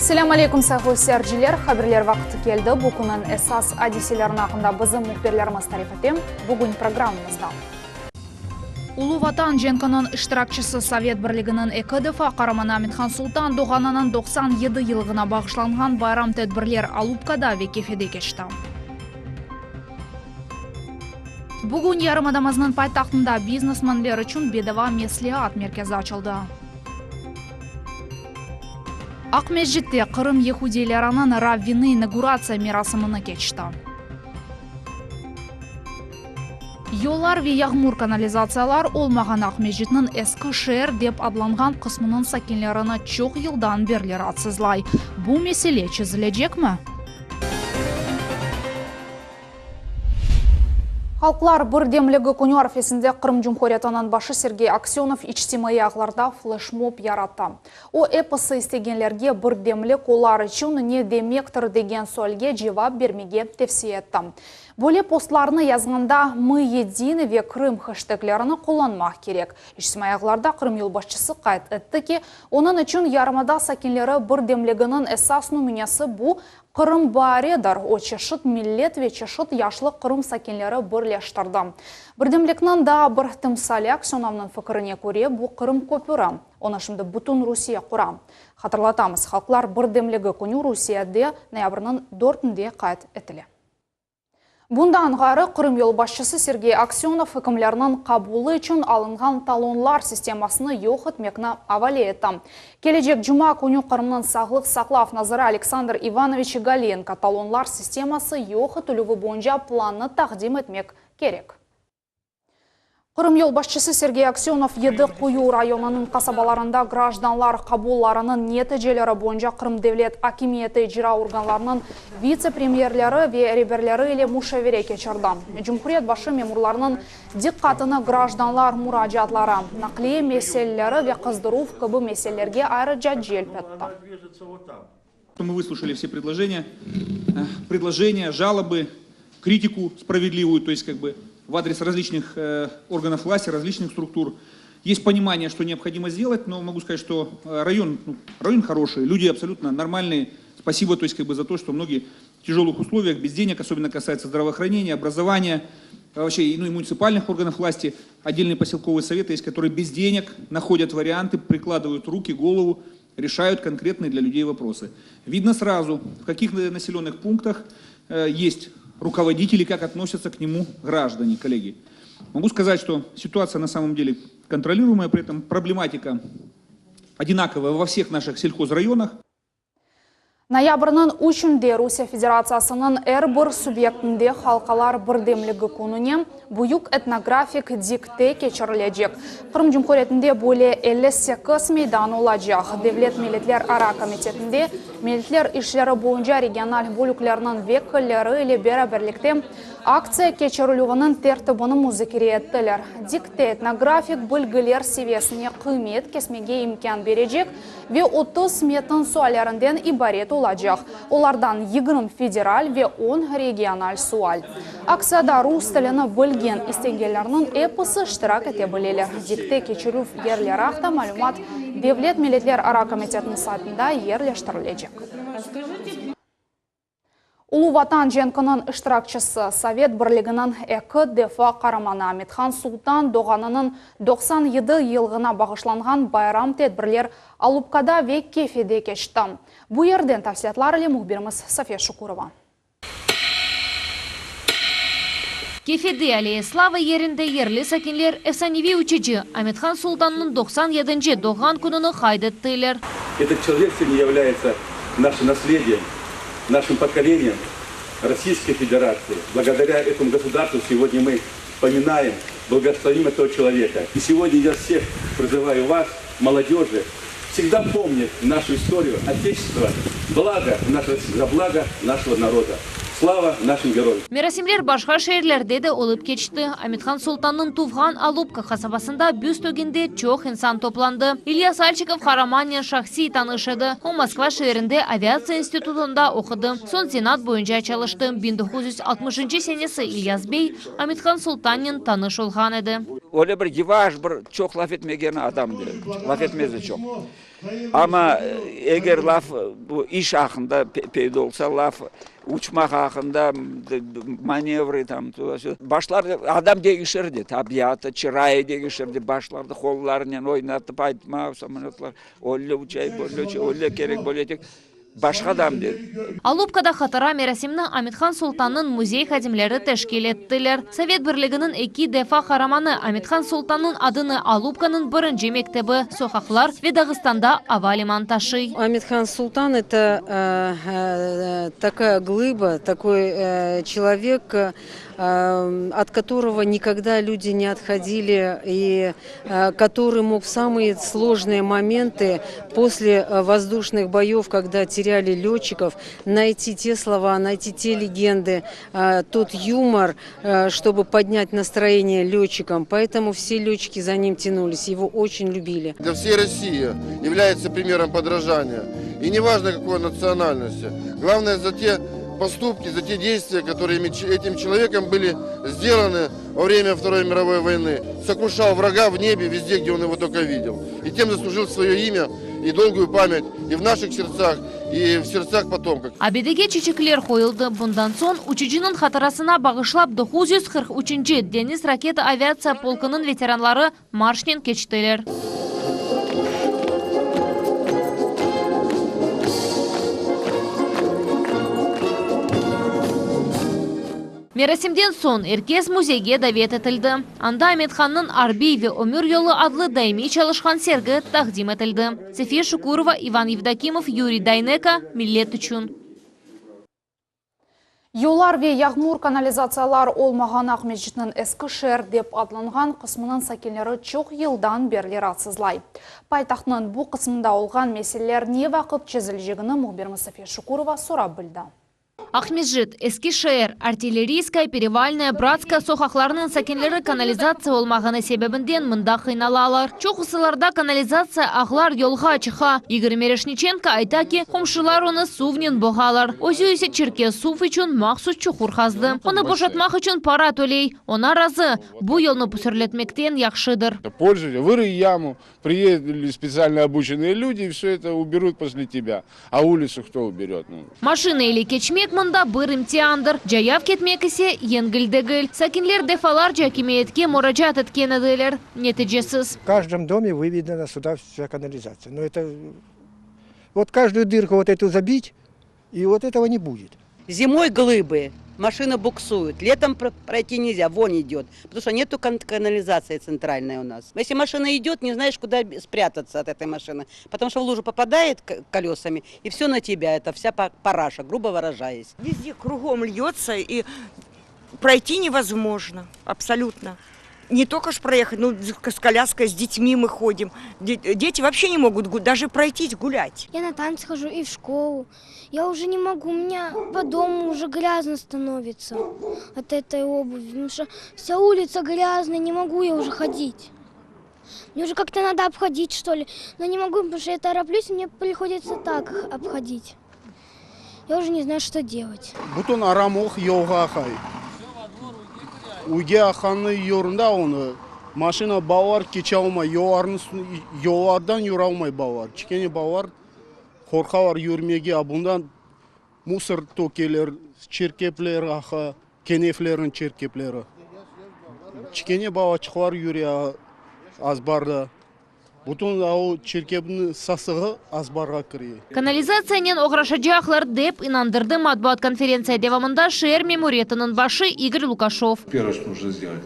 Selam aleyküm sağol seyirciler. Haberler vakti geldi. Bugünün esas hadiselerine hakkında bizim muhbirlerimiz tarif ettim. Bugün programımızda. Ulu Vatan Jenkanın iştirakçısı Sovet Birliği'nin iki defa Karaman Amithan Sultan Doğan'ın 97 yılına bağışlanğan bayram tedbirler Alupka'da ve Kefe'de geçti. Bugün Yarımadamızın paytaxtında biznesmenler için bedava meslihat merkezi açıldı. Akmejit'te Kırım Yehudilerinin Ravvini inaugurasiya merasimini geçti. Yollar ve yağmur kanalizatsiyalar olmagan Akmejit'nin eski şehir dep adlangan kısmının sakinlerini çok yıldan beri rahatsızlay. Bu mesele çözülecek mi? Halklar Birdemligi kuni arifesinde Kırım Cumhuriyeti'nin başı Sergey Aksyonov ictimai ağlarda flashmob yarattı. O eposu istegenlerge birdemlik olar için ne demektir degen sualge cevap vermege tavsiye etti. Böyle postlarını yazganda "Мы едины" ve Kırım hashtaglerini kullanmak gerek. İctimai ağlarda Kırım yolbaşçısı kayıt etti ki, onun için Yarımada sakinleri birdemliginin esas numunesi bu Kırım baredir. O çeşit millet ve çeşit yaşlı Kırım sakinleri birleştirdi. Birdemliknin da bir timsali Aksionov'nun fikrine göre bu Kırım köpürü. Ona şimdi bütün Rusya kuram. Hatırlatamız, halklar Birdemligi kuni Rusya'da noyabrının 4'ünde kayıt etili. Bundan gari Kırım yolbaşçısı Sergey Aksyonov hükümlerinin kabulü için alıngan talonlar sistemasını yok etmekine havale etti. Gelecek Cuma günü Kırım'ın sağlık saqlav nazarı Aleksandr Ivanovich Galenko talonlar sisteması yok etülüvü boyunca planını taqdim etmek gerek. Kırım yolbaşçısı Sergey Aksyonov 7 Kuyu rayonunun kasabalarında grajdanlar kabullarının neticeleri boyunca Kırım Devlet Hakimiyeti icra organlarının vice-premierleri ve reberleri ile müşavire geçirdi. Cumhuriyet başı memurlarının dikkatini grajdanlar müracaatları, nakliye meseleleri ve kızdıruf gibi meselelerge ayrıca celp etti. Мы выслушали все предложения, жалобы, критику справедливую, то есть в адрес различных органов власти, различных структур. Есть понимание, что необходимо сделать, но могу сказать, что район хороший, люди абсолютно нормальные. Спасибо, то есть за то, что многие в тяжелых условиях, без денег, особенно касается здравоохранения, образования, вообще и муниципальных органов власти, отдельные поселковые советы есть, которые без денег находят варианты, прикладывают руки, голову, решают конкретные для людей вопросы. Видно сразу, в каких населенных пунктах есть руководители, как относятся к нему граждане, коллеги. Могу сказать, что ситуация на самом деле контролируемая, при этом проблематика одинаковая во всех наших сельхозрайонах. Noyabrının 3'ünde Rusya Federasyasının her bir subyektinde halkalar birdemligi kunune büyük etnografik dikte geçirilecek. Kırım Cumhuriyeti'nde böyle 58 meydan olacak. Devlet Milletler Ara Komitetinde milletler işleri boyunca regional bölüklerinin vekilleri ile beraberlikte aksiya geçirilüğünün tertibini müzakere ettiler. Dikte etnografik bilgiler seviyesine kıymet kesmege imkan verecek ve 30 metin suallerinden ibaret olacak. Onlardan 20 federal ve 10 regional sual. Aksiyada Rus tilini bilgen istegenlerinin eposu iştirak edebilirler. Dikte geçirüv yerleri haqda malumat Devlet Milletler Ara Komitetinin saytında yerleştirilecek. Ulu Vatan Jenkanın iştirakçısı Sovet Birliği'nin iki defa Karaman Amithan Sultan Doğan'ın 97 yılına bağışlanğan bayram tedbirler Alupka'da ve Kefe'de geçti. Bu yerden tavsiyatlar ile muhbirimiz Safiye Şukurova. Kefe'de Aleyhislava yerinde yerli sakinler efsanevi uçucu Amithan Sultan'ın 97. doğan gününü kaydettiler. Этот человек сегодня является нашим наследием, нашим поколением Российской Федерации. Благодаря этому государству сегодня мы поминаем, благословим этого человека. И сегодня я всех призываю вас, молодежи, всегда помнить нашу историю, Отечество, за благо нашего народа. Слава нашим героям. Merasimler başka şehirlerde de olup geçti. Amithan Sultan'ın Tuvgan Alupka kasabasında büstөгünde çok insan toplandı. İlyas Alçikov Karaman'ın şahsi tanışıdı. O Moskva şehrinde aviasya institutunda okudu. Son senat boyunca çalıştı. 1960 senesi İlyas Bey Amithan Sultan'ın tanış olğan edi. Öyle bir givaj bir çok laf etmegen adamdı. Laf etmezdi çok. Ama eğer laf bu iş hakkında peyda olsa laf uçmak hakkında manevri tam başlar adam değişirdi tabiatı çırayı değişirdi başlarda kollarıyla oynatıp aytma samanatlar öyle uçay öyle gerek böylecek başka adam dedi. Алупкада хатыра мерасимні Амитхан Султанның музей хадимлері тәшкил еттілер. Совет бірлігінің 2 дефа қараманы Амитхан Султанның адыны Алупканың бірінші мектебі Сохақлар ve Дағыстанда авалиман ташый. Амитхан Султан – это такая глыба, такой человек, от которого никогда люди не отходили и который мог в самые сложные моменты после воздушных боев, когда теряли летчиков, найти те слова, найти те легенды, тот юмор, чтобы поднять настроение летчикам. Поэтому все летчики за ним тянулись, его очень любили. Для всей России является примером подражания. И неважно какой национальности. Главное за те поступки, за те действия, которые этим человеком были сделаны во время Второй мировой войны. Сокрушал врага в небе, везде, где он его только видел. И тем заслужил свое имя и долгую память и в наших сердцах, и в сердцах потомков. Абедеге чечеклер қойылды. Бұндан сон учучының хатырасына бағышлап 943 Дениз ракета авиация полкының ветеранлары маршнен кечтелер. Мерасимден сон Эркес музейге давет етілді. Анда Аметханның Арби ve Өмір yolu adlı daimi çalışkan sergi taqdim etildi. Sefiye Şukurova, Ivan Evdokimov, Yuriy Dayneko, Millet üçün. Yollar ve yağmur kanalizatsiyalar olmağan Ahmetjit'nin eski şehir dep adlanған kısmının sakinleri çok yıldan beri rahatsızlay. Paytaxtның bu kısmında olған meseleler ne vakit çözülecegini muhbirimiz Sefiye Şukurova sorab bildi. Ахмеджит, Эскишehir, артиллерийская, перевальная, братская сохақларының сәкенлері канализация олмағаны себебінден мұнда қиналалар. Чоқысыларда канализация ағлар елға чыға. Игорь Мерешниченко айта ки, қомшылар оны сувнен боғалар. Өзі өсе черке сув үшін мақсус чуқур қазды. Оны бошатмақ үшін пара төлей. Она разы. Бұл елны пүсірлетмектен яқшыдыр. Пользуйся, вырый яму, приедут специально обученные люди, и все это уберут после тебя. А улицу кто уберет? Машина или кечмек мұнда бір имтиандыр. Жаяв кетмек есе енгілдігіл. Сәкінлер дефалар жакимеетке мұражат еткен еділер. Нетижесіз. В каждом доме выведена сюда вся канализация. Но это вот каждую дырку вот эту забить, и вот этого не будет. Зимой глыбы, машина буксует, летом пройти нельзя, вон идет, потому что нету канализации центральной у нас. Если машина идет, не знаешь, куда спрятаться от этой машины, потому что в лужу попадает колесами, и все на тебя, это вся параша, грубо выражаясь. Везде кругом льется, и пройти невозможно, абсолютно. Не только ж проехать, ну, с коляской, с детьми мы ходим. Дети вообще не могут даже пройтись, гулять. Я на танцы хожу и в школу. Я уже не могу, у меня по дому уже грязно становится от этой обуви. Потому что вся улица грязная, не могу я уже ходить. Мне уже как-то надо обходить, что ли. Но не могу, потому что я тороплюсь, мне приходится так обходить. Я уже не знаю, что делать. Бутон арамох йогахай. Уге аханны yorunda onu машина бавар кече алмай, yoğardan yura алмай бавар. Кішкене бавар қорқавар юрмеге, абундан мусор токелер, черкеплер аха, кенефлерін черкеплері. Кішкене бава чықвар юре азбарда. Бутон ау черкебні сасығы азбарға кірі. Канализацияның оғрашаджақлар деп инандырды матбуат конференция девамында шер мемориятының башы Игорь Лукашов. Первое, что нужно сделать,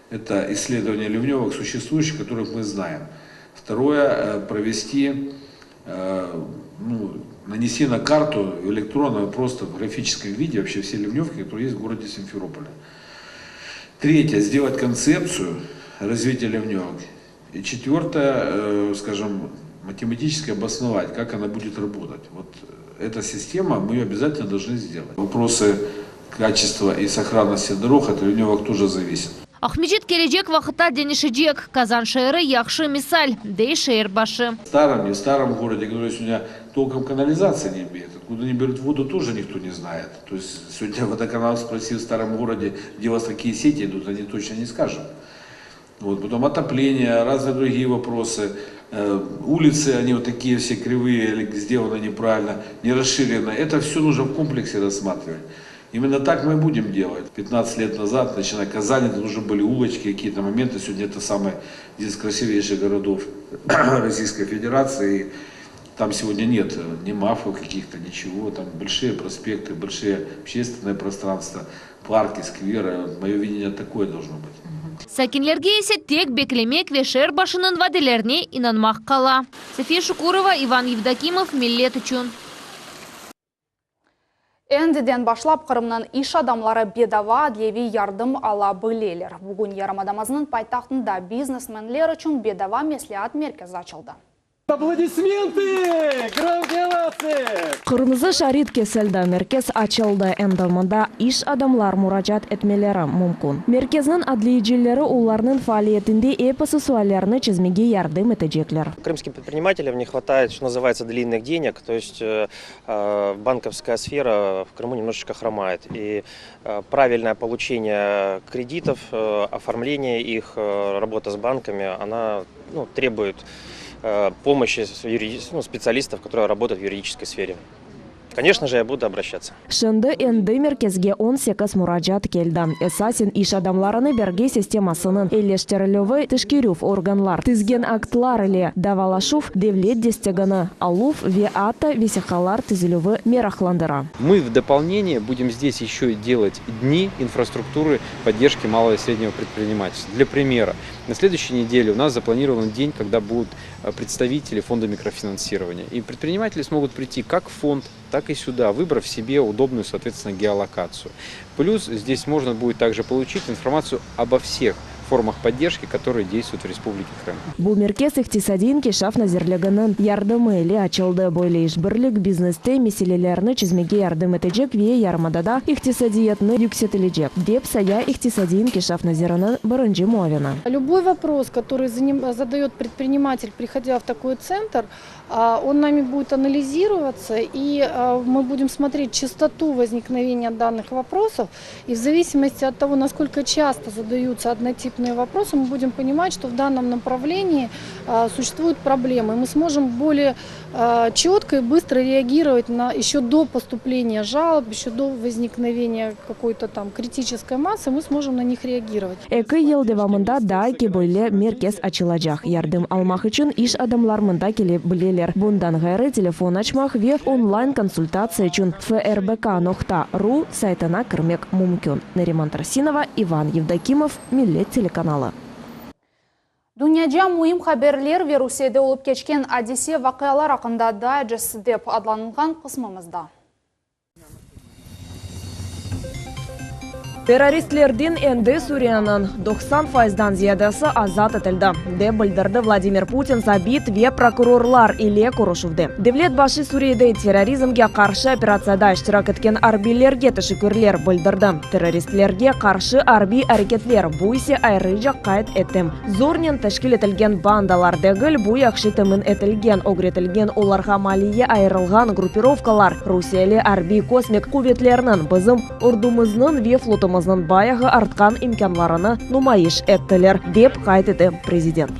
это исследование ливневок существующих, которых мы знаем. Второе, провести, нанести на карту электронно, просто в графическом виде вообще все ливневки, которые есть в городе Симферополе. Третье, сделать концепцию развития ливневок. И четвертое, скажем, математически обосновать, как она будет работать. Вот эта система, мы ее обязательно должны сделать. Вопросы качества и сохранности дорог от ливневок тоже зависят. Ахмеджит кележек вақытта денешеджек. Казан шеры яхшы мисаль, дей шер башы. В старом городе, который сегодня толком канализации не имеет, откуда они берут воду, тоже никто не знает. То есть сегодня водоканал спросил в старом городе, где у вас такие сети идут, они точно не скажут. Вот, потом отопление, разные другие вопросы. улицы, они вот такие все кривые, сделаны неправильно, не расширены. Это все нужно в комплексе рассматривать. Именно так мы и будем делать. 15 лет назад, начиная с Казани, это уже были улочки, какие-то моменты. Сегодня это самый один из красивейших городов Российской Федерации. Там сегодня нет ни мафов каких-то, ничего. Там большие проспекты, большие общественные пространства, парки, скверы. Мое видение такое должно быть. Сәкенлерге есе тек беклемек ве шер башының вәделеріне инанмақ қала. София Шукурова, Иван Евдокимов, Миллет үшін. Әндіден башлап Қырымнан иш адамлары бедава адлеви ярдым ала білелер. Бүгін Ярамадамазының пайтақтында бизнесменлер үшін бедава мәслихат меркезі açıldı. Аплодисменты! Громкие овации! Кырмызы шарит кеселді меркез açıldı. Эндомында иш адамлар мурачат этмелері мүмкін. Меркезнің адлейджелері уларның фаалиетінде эпосы суалерны чизмеге ярдым этежеклер. Крымским предпринимателям не хватает, что называется, длинных денег, то есть банковская сфера в Крыму немножечко хромает. И правильное получение кредитов, оформление их, работа с банками, она требует помощи специалистов, которые работают в юридической сфере. Конечно же, я буду обращаться. Шынды энді мерkezге 18 мурачат келді. Эсасин иш адамларыны берге системасының элештірілігі тішкерюв органлар. Тізген актлар или давалашув девлет дестеганы алув ве ата весехалар тізілігі мерахландыра. Мы в дополнение будем здесь еще делать дни инфраструктуры поддержки малого и среднего предпринимательства. Для примера, на следующей неделе у нас запланирован день, когда будут представители фонда микрофинансирования. И предприниматели смогут прийти как в фонд, так и сюда, выбрав себе удобную, соответственно, геолокацию. Плюс здесь можно будет также получить информацию обо всех формах поддержки, которые действуют в Республике Крым. Бу меркез иктисадин кешаф назерлегенен ярдымы или açıldı. Бойлы ишбірлік бизнесте меселелерні чизмеге ярдым этежек ве Ярмадада иктисадиятны юксетілежек. Деп сая иктисадин кешаф назерінің бірінші муавина. Любой вопрос, который задает предприниматель, приходя в такой центр, он нами будет анализироваться, и мы будем смотреть частоту возникновения данных вопросов. И в зависимости от того, насколько часто задаются однотипные вопросы, мы будем понимать, что в данном направлении существуют проблемы. Мы сможем более четко и быстро реагировать еще до поступления жалоб, еще до возникновения какой-то там критической массы, мы сможем на них реагировать. Эки ел девамында да ки бойле меркез açılacak. Ярдым алмах үшін иш адамлар мында келе білелер. Bundan гайры телефон açmak ве онлайн консультация үшін frbk.ru сайтына кірмек мүмкін. Нариман Тарасинова, Иван Евдокимов, Миллет телеканалы. Дүнияда мұйым хаберлер вируседе олып кечкен Одессе вақиялар ақында дайджес деп адланылған қысмымызда. Террористлердин энди Сүриянын 90%дан зиядасы азат этилди, деп билдирди Владимир Путин забит ве прокурорлар иле Курушевди. Девлет башы Сүрияда терроризмге каршы операцияда иштирак эткен арбилерге тешекүрлер билдирди. Террористлерге каршы арби аракетлер бу исе айрыжа кайт этим. Зорнен тешкил этилген бандалар дегил бу якшы тымын этилген, огретилген оларга малие айрылган группировкалар Русиялы арби космик куветлеринин бизим ордумуздун ве флотумуздун баяғы артқан имканларыны нумайыш эттелер, деп кайтты президент.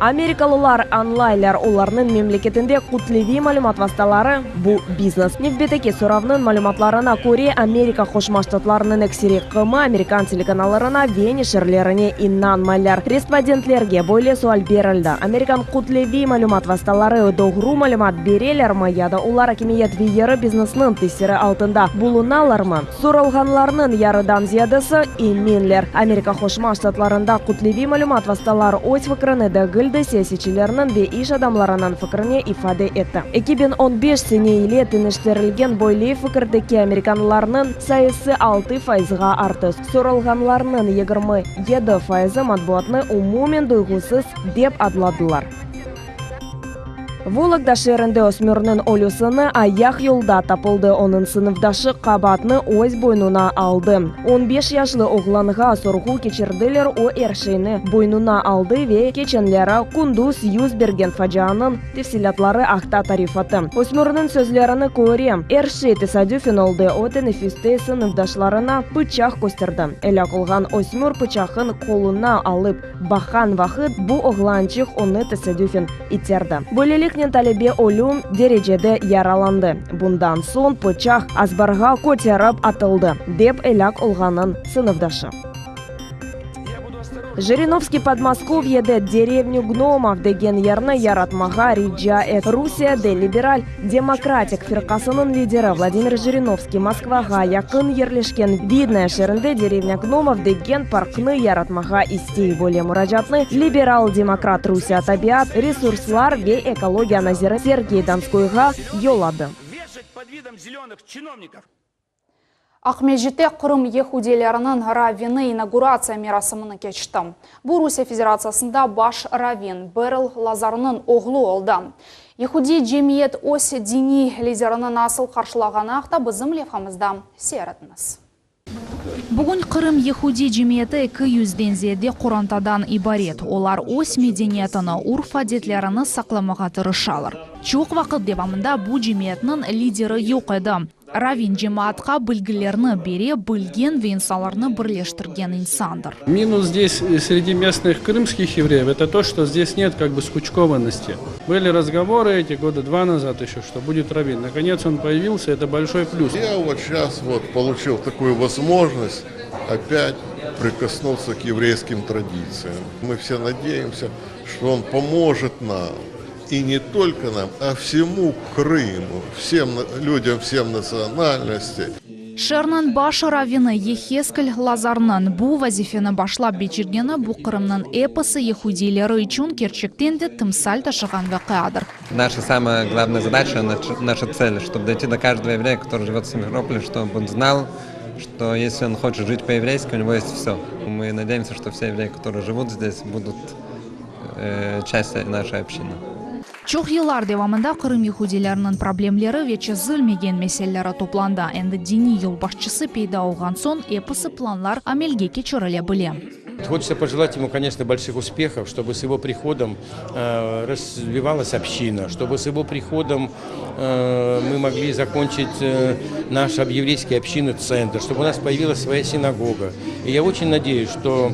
Америкалылар анлайлар оларның мемлекетінде кутлеви малюмат васталары бу бизнес. Нефбетеке соравның малюматларына көре Америка Қошмаштатларының эксири қымы американ телеканаларына венешерлеріне иннанмайлар. Респондентлерге бойле суал берілді. Американ кутлеви малюмат васталары доғру малюмат берелер ма, яда олар акимият вейері бизнесінің тесері алтында булуналар ма? Суралғанларының ярыдан зиядысы именлер. Америка Қошмаштатларында кутлеви малюмат васталары өз фікіріні дәгіл саясатчыларның ве иш адамларының фикріне ифаде етті. 2015 сене иле тыныштырылген бойлы фикрдеки американларның сайысы 6%-га арты. Соралганларның 27% матбуатны умумен дуйгусыз деп адладылар. Вологда шерінде өсмірінің олюсыны аяқ yolda тапылды. Оның сыныфдашы қабатны өз бойнуна алды. 15 яшлы оғланға сорғу кечірділер о әршейні бойнуна алды ве кеченлері күндіз юз берген фаджанын тефсилатлары ақта тарифаты. Өсмірінің сөзлеріні көре, әршей тесадюфин олды о тенефисте сыныфдашларына пычақ көстерді. Әлі қылған өсмір пычақын қолына алып, бақан вақыт бұ оғланчық оны тесадюфин итерді. Бөлелікнен талебе олум дережеде яраланды. Bundan son пычақ азбарға көтеріп атылды, деп әлі қылғанын сыныфдашы. Жириновский Подмосковьеде деревню Гномов деген ерні яратмаға риджа эт. Русияде либераль-демократик фирқасының лидері Владимир Жириновский Москваға якын ерлешкен видная шерінде деревня Гномов деген паркны яратмаға истей более мұражатны либерал-демократ Русия табиат, ресурслар ве экология назиры Сергей Донскойға йолады. Ақмежетте Қырым ехуделерінің раввины инаугурация мерасымыны кечті. Бұл Русия Федерациясында баш раввин Берл Лазарының оғлы олды. Ехуди жемиет оси дини лидерінің асыл қаршылағаны ақта бізім левхамызда серетіңіз. Бүгін Қырым ехуди жемиеті 200-ден зерде Құрантадан ибарет. Олар ос медениетіні, урф адетлеріні сақламаға тырышалар. Чоқ вақыт девамында бұл жемиетінің лидері yok еді. Равин жемаатқа білгілеріні бере, білген венсаларны бірлештірген инсандыр. Минус здесь среди местных крымских евреев, это то, что здесь нет как бы скучкованности. Были разговоры эти года 2 назад еще, что будет раввин. Наконец он появился, это большой плюс. Я вот сейчас получил такую возможность опять прикоснуться к еврейским традициям. Мы все надеемся, что он поможет нам. И не только нам, а всему Крыму, всем людям, всем национальностей. Шернан башы раввины Ехескіл Лазарнан бұ вазифені башлап бечіргені бұ Қырымның эпосы ехудейлері үшін керчектенде тымсаль ташыған вақиадыр. Наша самая главная задача, наша цель, чтобы дойти до каждого еврея, который живет в Симферополе, чтобы он знал, что если он хочет жить по-еврейски, у него есть все. Мы надеемся, что все евреи, которые живут здесь, будут частью нашей общины. Чоқ елар девамында Қырым ехуделерінің проблемлері вече зілмеген меселлері топланда. Әнді дини ел башчысы пейда оған сон эпосы планлар амелге кечіріле біле. Хочется пожелать ему, конечно, больших успехов, чтобы с его приходом развивалась община, чтобы с его приходом мы могли закончить наш еврейский общинный центр, чтобы у нас появилась своя синагога. И я очень надеюсь, что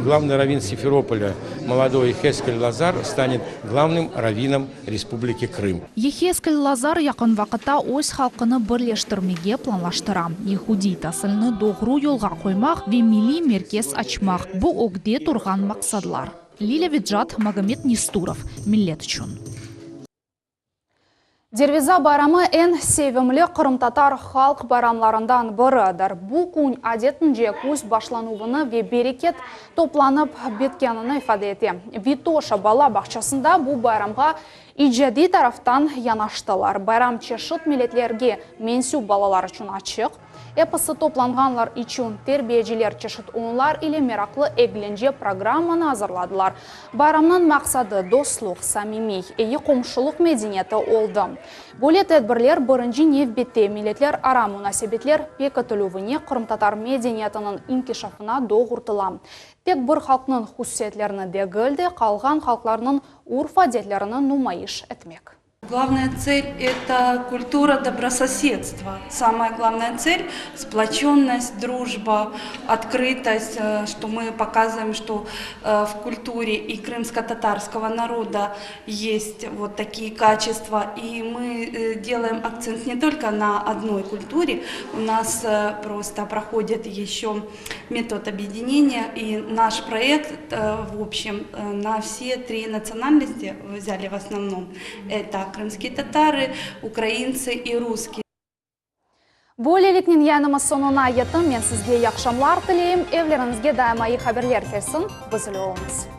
главный раввин Симферополя, молодой Ехескель Лазар, станет главным раввином Республики Крым. Ехескель Лазар якын вақытта өз халқыны бірлештірмеге планлаштыра. Ехуди тасылны доғру елға қоймақ ве милли меркез açmaq. Bu огде тұрған мақсадлар. Лиля Виджат, Магомед Нестуров, Миллет үшін. Дервиза байрамы ән севімлі Қырым-татар халық байрамларындан бірідір. Бұл күн адетін же көз башлануыны ве берекет топланып беткенini ifade ете. Витоша бала бақшасында бұл байрамға иджади тарафтан янаштылар. Байрам чешіт милетлерге менсу балалар үшін açıq. Эпосы топланғанлар үшін тербиежілер чешіт оңлар или мераклы egленже программаны азырладылар. Байрамнан мақсады дослық, самимей, ейі қомшылық медениеті олды. Бөлет әдбірлер бірінші невбетте милетлер ара мұнасебетлер пекітілуіне Қырым-татар медениетінің инкишафына доғыртыла. Тек бір халқының хұссетлеріні дегілді, қалған халқларының урф-адетлеріні нумайыш этмек. Главная цель – это культура добрососедства. Самая главная цель – сплоченность, дружба, открытость, что мы показываем, что в культуре и крымско-татарского народа есть вот такие качества. И мы делаем акцент не только на одной культуре, у нас просто проходит еще метод объединения. И наш проект, в общем, на все 3 национальности взяли в основном. Это крымские татары, украинцы и русские. Бөлелікнен янымыз сонына етін мен сізге яқшамлар тілейім. Евлеріңізге дайма хабарлар келсін. Біз үлі олыңыз.